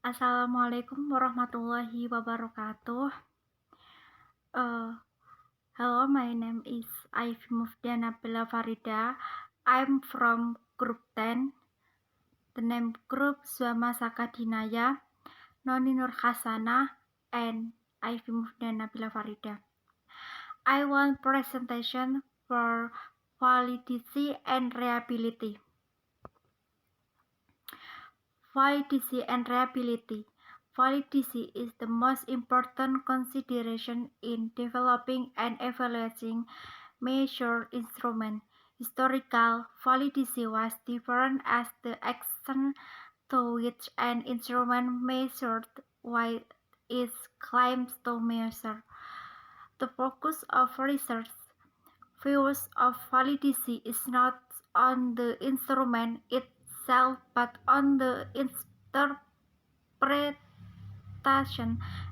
Assalamualaikum warahmatullahi wabarakatuh. Hello, my name is Ivy Mufdiana Bella Farida. I'm from Group 10. The name Group Suama Sakadinaya, Noni Nur Hasanah, and Ivy Mufdiana Bella Farida. I want presentation for validity and reliability. Validity and reliability. Validity is the most important consideration in developing and evaluating measure instrument. Historical validity was defined as the extent to which an instrument measured what it claims to measure. The focus of research views of validity is not on the instrument itself but on the interpretation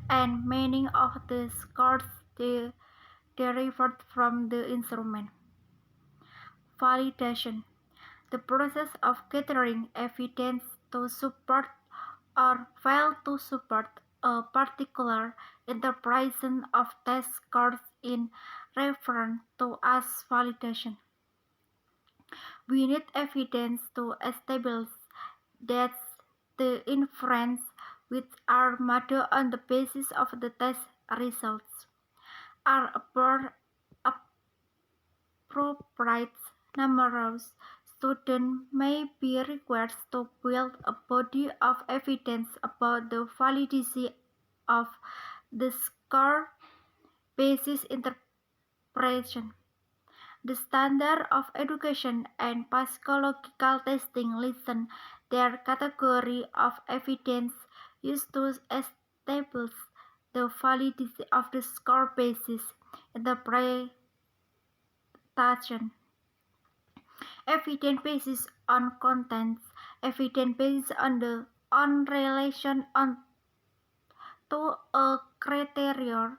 and meaning of the scores derived from the instrument. Validation: the process of gathering evidence to support or fail to support a particular interpretation of test scores in reference to as validation. We need evidence to establish that the inferences which are made on the basis of the test results are appropriate. Numerous students may be required to build a body of evidence about the validity of the score-based interpretation. The standard of education and psychological testing listen their category of evidence used to establish the validity of the score-based interpretation. Evidence based on contents, evidence based on relation to a criteria,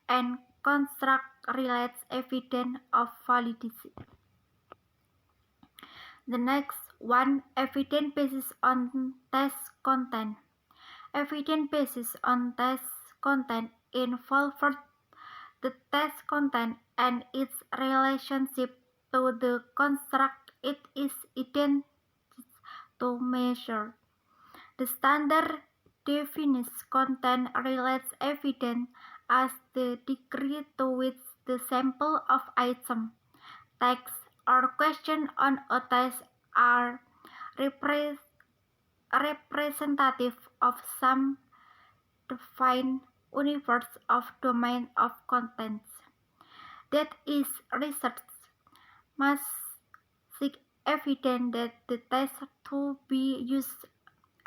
and construct relates evidence of validity. The next one, evidence based on test content. Evidence based on test content involves the test content and its relationship to the construct it is intended to measure. The standard defines content relates evidence as the degree to which the sample of items, text, or question on a test are representative of some defined universe of domain of contents. That is, research must seek evidence that the test to be used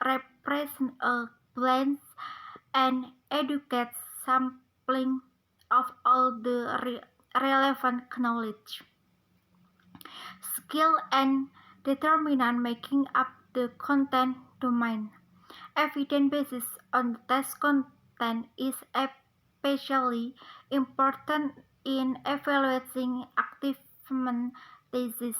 represents a balanced and adequate sampling of all the relevant knowledge, skill, and determinant making up the content domain. Evidence based on the test content is especially important in evaluating achievement thesis.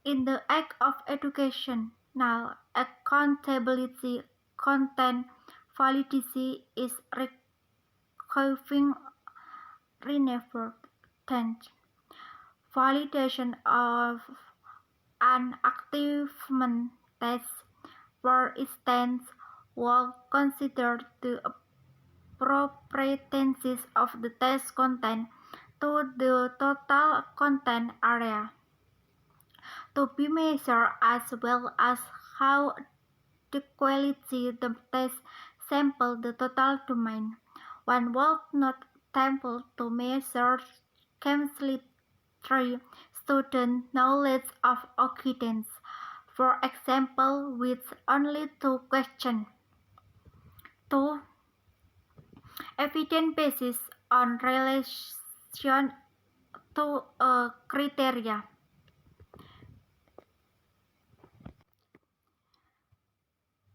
In the act of educational accountability, content validity is requiring reinforcement. Validation of an achievement test, for instance, will consider the appropriateness of the test content to the total content area to be measured, as well as how the quality the test sample the total domain. One will not sample to measure chemistry student knowledge of occurrence, for example, with only 2 questions. 2. Evidence based on relation to a criteria.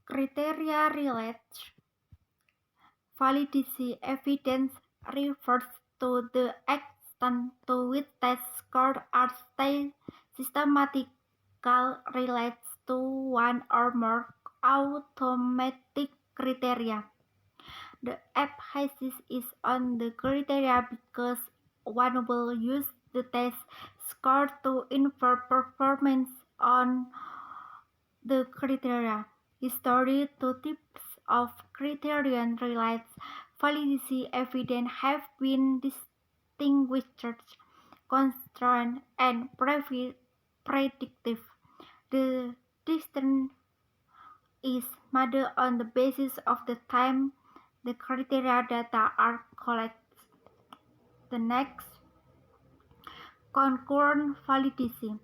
Criteria relate validity. Evidence refers to the extent to which test scores are systematically related to one or more automatic criteria. The emphasis is on the criteria because one will use the test score to infer performance on the criteria. History to types of criterion relates validity evidence have been distinguished constraint and predictive. The distinction is made on the basis of the time the criteria data are collected. The next, concurrent validity.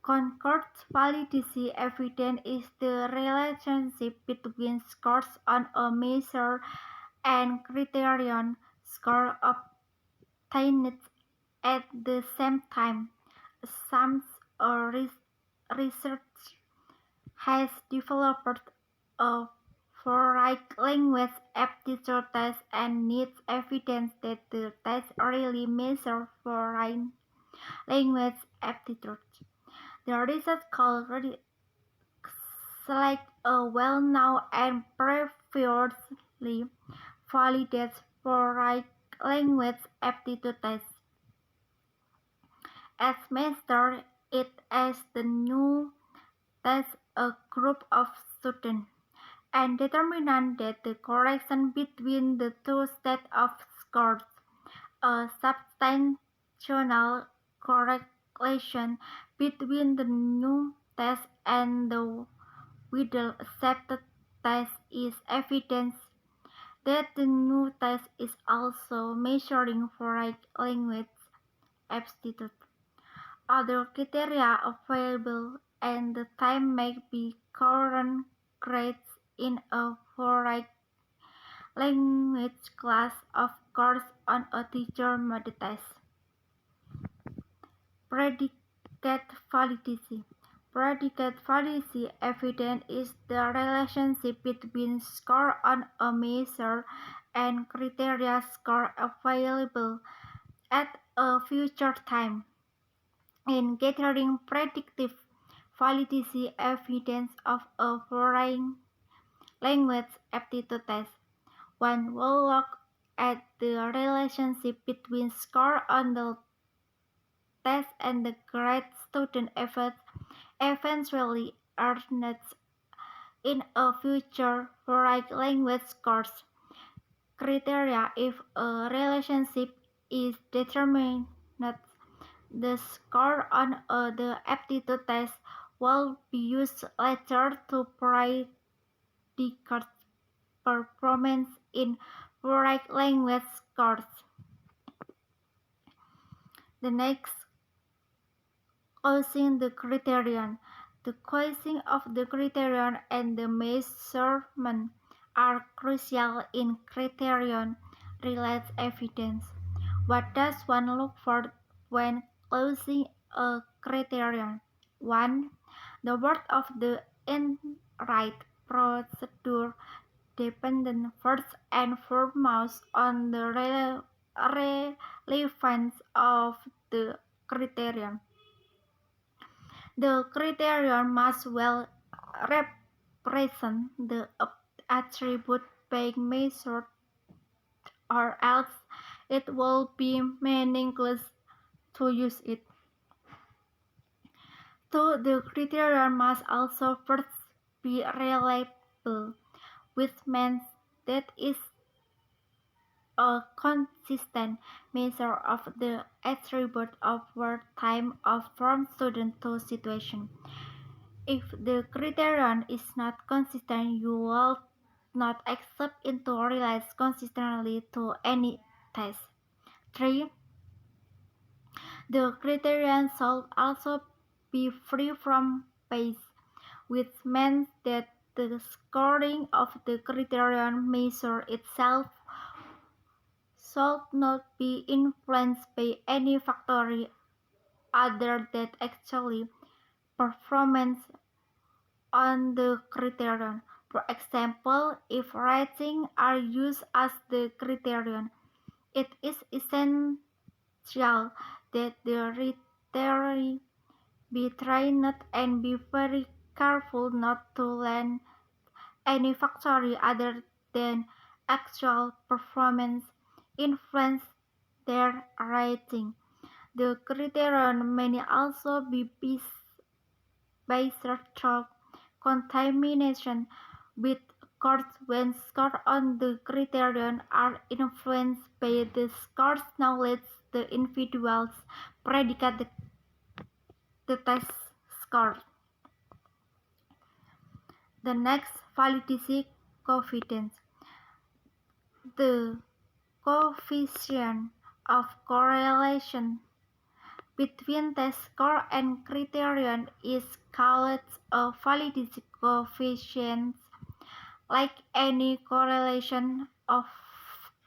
Concurrent validity evidence is the relationship between scores on a measure and criterion score obtained at the same time. Some research has developed a variety language aptitude test and needs evidence that the test really measures foreign language aptitude. The research called select a well-known and previously validated foreign language aptitude test. Administer it as the new test a group of students and determine that the correlation between the two sets of scores, a substantial correlation between the new test and the widely accepted test, is evidence that the new test is also measuring foreign language aptitude. Other criteria available and the time may be current grades in a foreign language class, of course, on a teacher-made test. Predicate validity. Predicate validity evidence is the relationship between score on a measure and criteria score available at a future time. In gathering predictive validity evidence of a foreign language aptitude test, one will look at the relationship between score on the test and the grade student eventually earned in a future foreign language course. Criteria: if a relationship is determined, the score on the aptitude test will be used later to predict performance in foreign language courses. The next, choosing the criterion. The choosing of the criterion and the measurement are crucial in criterion-related evidence. What does one look for when choosing a criterion? 1. The word of the right procedure dependent first and foremost on the relevance of the criterion. The criterion must well represent the attribute being measured, or else it will be meaningless to use it. 2. The criterion must also first be reliable, which means that it is a consistent measure of the attribute over time from student to situation. If the criterion is not consistent, you will not accept it to relate consistently to any test. 3. The criterion should also be free from bias, which means that the scoring of the criterion measure itself should not be influenced by any factor other than actually performance on the criterion. For example, if ratings are used as the criterion, it is essential that the rhetoric be trained and be very careful not to lend any factor other than actual performance influence their rating. The criterion may also be based through contamination, with scores when scores on the criterion are influenced by the score's knowledge the individuals predicate the test score. The next, validity coefficient. The coefficient of correlation between test score and criterion is called a validity coefficient. Like any correlation of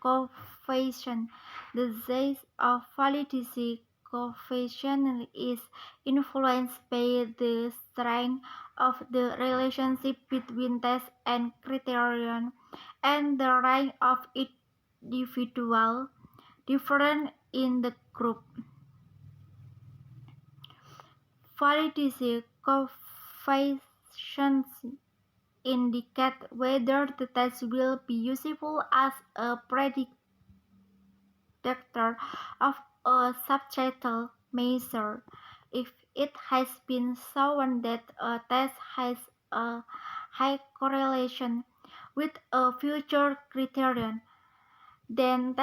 coefficient, the size of validity coefficient is influenced by the strength of the relationship between test and criterion and the rank of individual different in the group. Validity coefficients indicate whether the test will be useful as a predictor of a subjective measure. If it has been shown that a test has a high correlation with a future criterion, then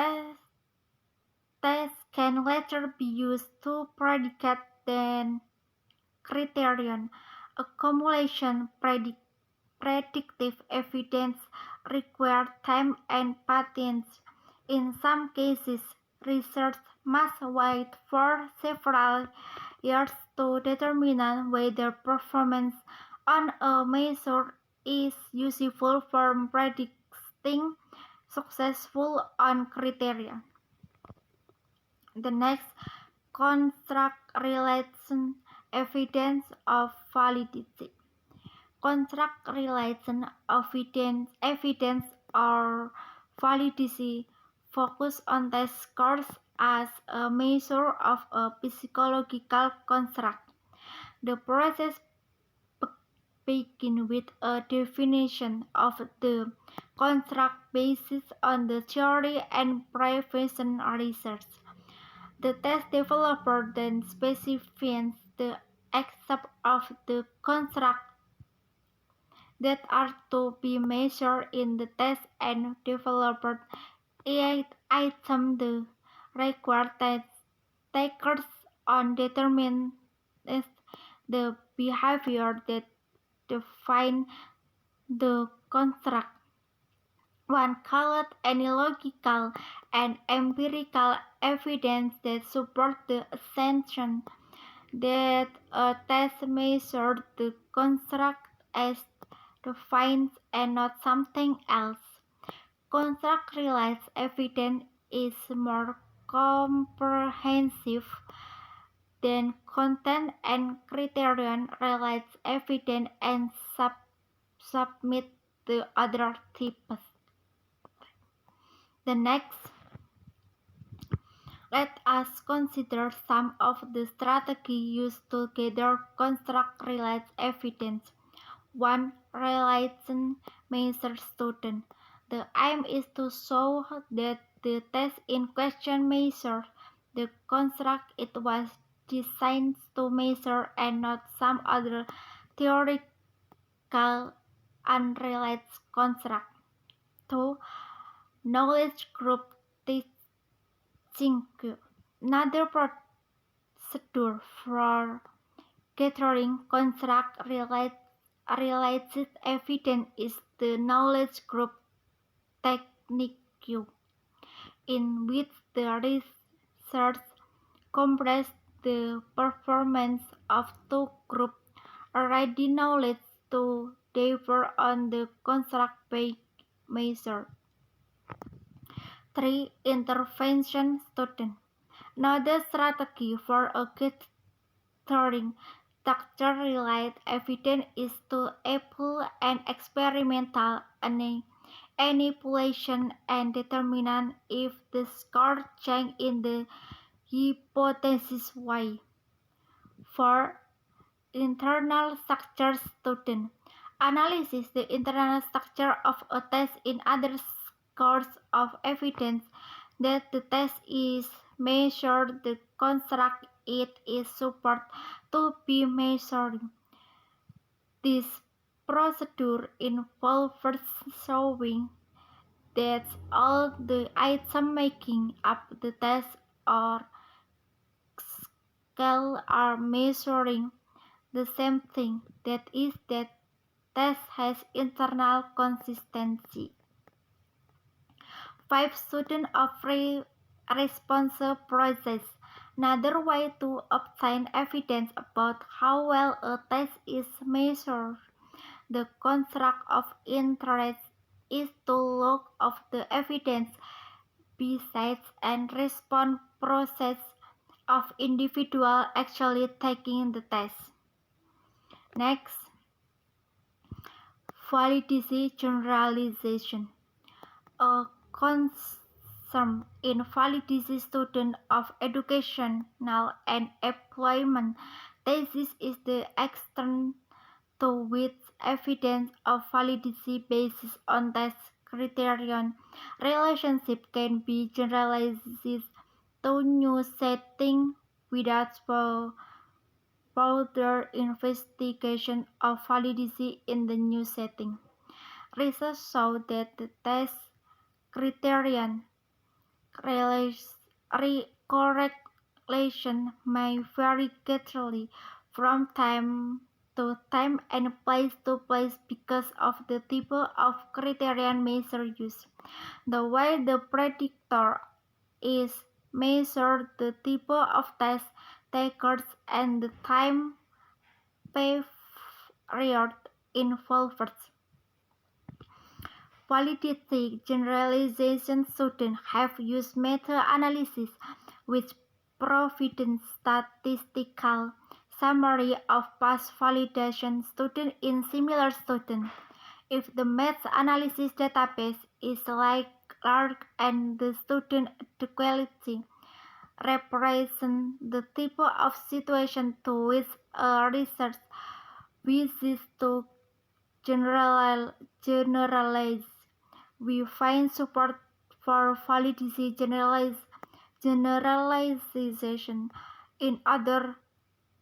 tests can later be used to predicate the criterion. Accumulation predictive evidence requires time and patience. In some cases, research must wait for several years to determine whether performance on a measure is useful for predicting successful on criteria. The next, contract-related evidence of validity. Contract-related evidence or validity focus on test scores as a measure of a psychological construct. The process begins with a definition of the construct based on the theory and previous research. The test developer then specifies the aspects of the construct that are to be measured in the test and developed items the required test takers on determines the behavior that define the construct. One called any logical and empirical evidence that support the assumption that a test measures the construct as defined and not something else. Construct-related evidence is more comprehensive than content and criterion-related evidence and submit the other types. The next, let us consider some of the strategies used to gather construct-related evidence. 1. Relation measure student. The aim is to show that the test in question measures the construct it was designed to measure and not some other theoretical unrelated construct. 2. Knowledge group teaching. Another procedure for gathering construct-related evidence is the knowledge group technique, in which the researchers compress the performance of two groups already knowledge to differ on the construct-based measure. 3. Intervention student. Another strategy for gathering structure-related evidence is to apply an experimental manipulation and determine if the score changes in the hypothesis Y. 4. Internal structure student. Analysis the internal structure of a test in other scores of evidence that the test is measured, the construct it is supposed to be measuring. This procedure involves first showing that all the items making up the test or scale are measuring the same thing, that is, that test has internal consistency. 5. Student of response process. Another way to obtain evidence about how well a test is measured, the construct of interest, is to look at the evidence besides and response process of individual actually taking the test. Next, validity generalization. A concern in validity student of educational and employment thesis is the extent to which evidence of validity based on test criterion relationship can be generalized to new setting without further investigation of validity in the new setting. Research showed that the test criterion correlation may vary greatly from time to time and place to place because of the type of criterion measure used, the way the predictor is measured, the type of test takers, and the time period involved. Validity generalization students have used meta-analysis which provides statistical summary of past validation students in similar students. If the meta-analysis database is large and the student equality represents the type of situation to which a research wishes to generalize, we find support for validity generalization in other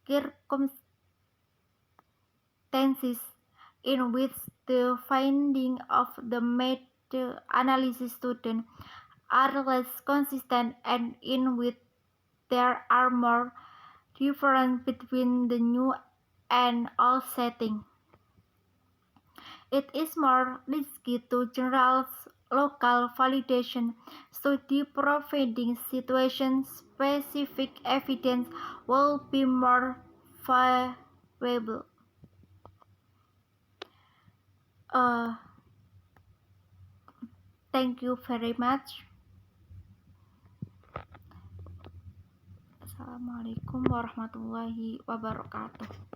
circumstances in which the findings of the meta-analysis student are less consistent and in which there are more differences between the new and old setting. It is more risky to generalize local validation study providing situation-specific evidence will be more valuable. Thank you very much. Assalamualaikum warahmatullahi wabarakatuh.